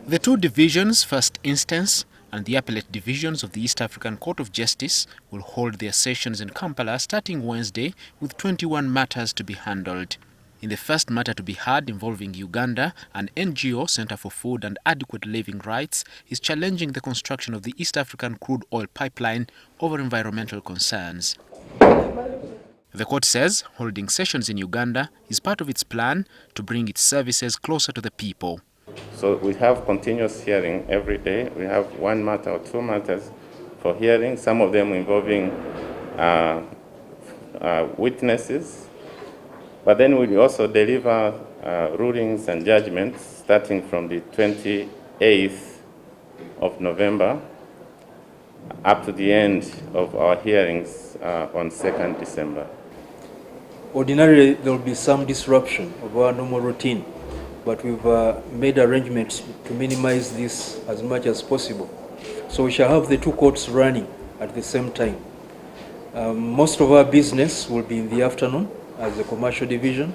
The two divisions, First Instance and the Appellate Divisions of the East African Court of Justice, will hold their sessions in Kampala starting Wednesday with 21 matters to be handled. In the first matter to be heard involving Uganda, an NGO, Center for Food and Adequate Living Rights, is challenging the construction of the East African crude oil pipeline over environmental concerns. The court says holding sessions in Uganda is part of its plan to bring its services closer to the people. So we have continuous hearing every day. We have one matter or two matters for hearing, some of them involving witnesses. But then we also deliver rulings and judgments starting from the 28th of November up to the end of our hearings on 2nd December. Ordinarily, there will be some disruption of our normal routine, but we've made arrangements to minimize this as much as possible. So we shall have the two courts running at the same time. Most of our business will be in the afternoon as the commercial division.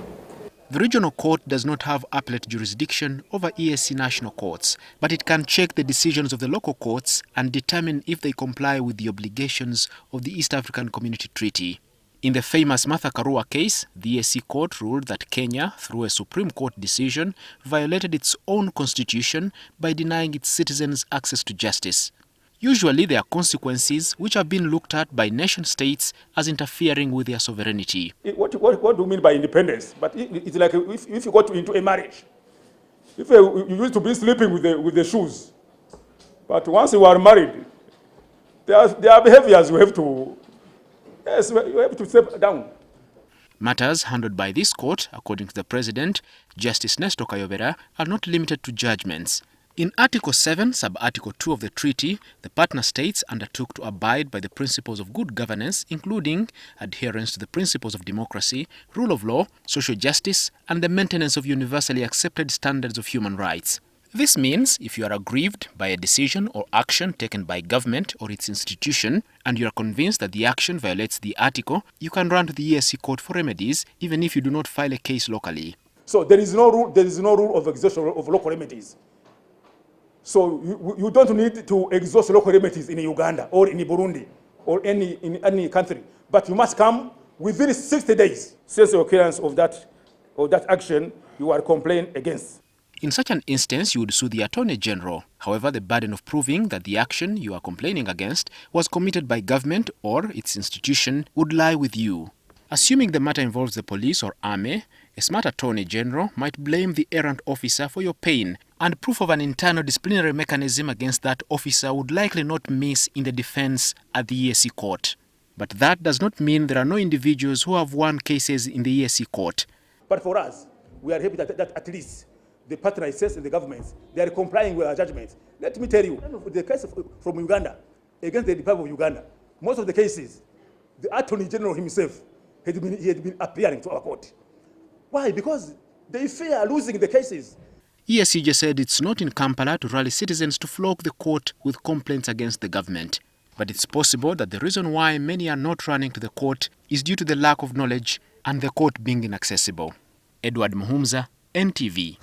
The regional court does not have appellate jurisdiction over EAC national courts, but it can check the decisions of the local courts and determine if they comply with the obligations of the East African Community Treaty. In the famous Martha Karua case, the EAC court ruled that Kenya, through a Supreme Court decision, violated its own constitution by denying its citizens access to justice. Usually there are consequences which have been looked at by nation-states as interfering with their sovereignty. What do you mean by independence? But it's like if you go into a marriage, if you used to be sleeping with the shoes, but once you are married, there are behaviors you have to step down. Matters handled by this court, according to the President, Justice Nestor Kayobera, are not limited to judgments. In Article 7, Sub-Article 2 of the treaty, the partner states undertook to abide by the principles of good governance, including adherence to the principles of democracy, rule of law, social justice, and the maintenance of universally accepted standards of human rights. This means if you are aggrieved by a decision or action taken by government or its institution, and you are convinced that the action violates the article, you can run to the EAC court for remedies, even if you do not file a case locally. So there is no rule of exhaustion of local remedies. So you don't need to exhaust local remedies in Uganda or in Burundi or in any country, but you must come within 60 days since the occurrence of that action you are complaining against. In such an instance, you would sue the Attorney General. However, the burden of proving that the action you are complaining against was committed by government or its institution would lie with you. Assuming the matter involves the police or army, a smart Attorney General might blame the errant officer for your pain, and proof of an internal disciplinary mechanism against that officer would likely not miss in the defense at the EAC court. But that does not mean there are no individuals who have won cases in the EAC court. But for us, we are happy that at least the partner states and the governments, they are complying with our judgments. Let me tell you, the case from Uganda against the Republic of Uganda, most of the cases, the Attorney General himself had been appearing to our court. Why? Because they fear losing the cases. EACJ said it's not in Kampala to rally citizens to flock the court with complaints against the government. But it's possible that the reason why many are not running to the court is due to the lack of knowledge and the court being inaccessible. Muhumuza, NTV.